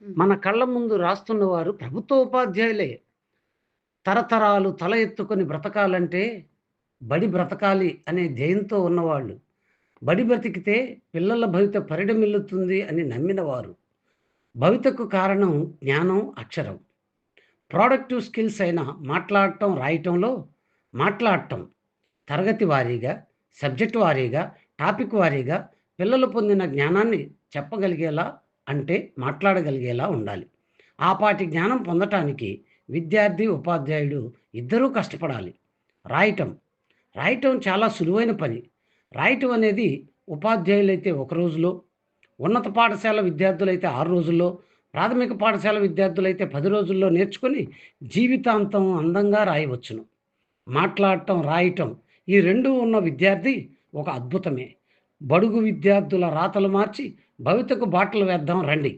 హ్మ్. మన కళ్ళ ముందు రాస్తున్నవారు ప్రభుత్వ ఉపాధ్యాయులే. తరతరాలు తల ఎత్తుకొని బ్రతకాలంటే బడి బ్రతకాలి అనే ధ్యేయంతో ఉన్నవాళ్ళు. బడి బ్రతికితే పిల్లల భవిత పరిఢమిల్లుతుంది అని నమ్మినవారు. భవితకు కారణం జ్ఞానం, అక్షరం. ప్రొడక్టివ్ స్కిల్స్ అయిన మాట్లాడటం, రాయటంలో మాట్లాడటం తరగతి వారీగా, సబ్జెక్ట్ వారీగా, టాపిక్ వారీగా పిల్లలు పొందిన జ్ఞానాన్ని చెప్పగలిగేలా అంటే మాట్లాడగలిగేలా ఉండాలి. ఆ పాటి జ్ఞానం పొందటానికి విద్యార్థి, ఉపాధ్యాయుడు ఇద్దరూ కష్టపడాలి. రాయటం, రాయటం చాలా సులువైన పని. రాయటం అనేది ఉపాధ్యాయులైతే ఒక రోజులో, ఉన్నత పాఠశాల విద్యార్థులైతే 6 రోజుల్లో, ప్రాథమిక పాఠశాల విద్యార్థులైతే 10 రోజుల్లో నేర్చుకొని జీవితాంతం అందంగా రాయవచ్చును. మాట్లాడటం, రాయటం ఈ 2 ఉన్న విద్యార్థి ఒక అద్భుతమే. బడుగు విద్యార్థుల రాతలు మార్చి భవితకు బాటలు వేద్దాం రండి.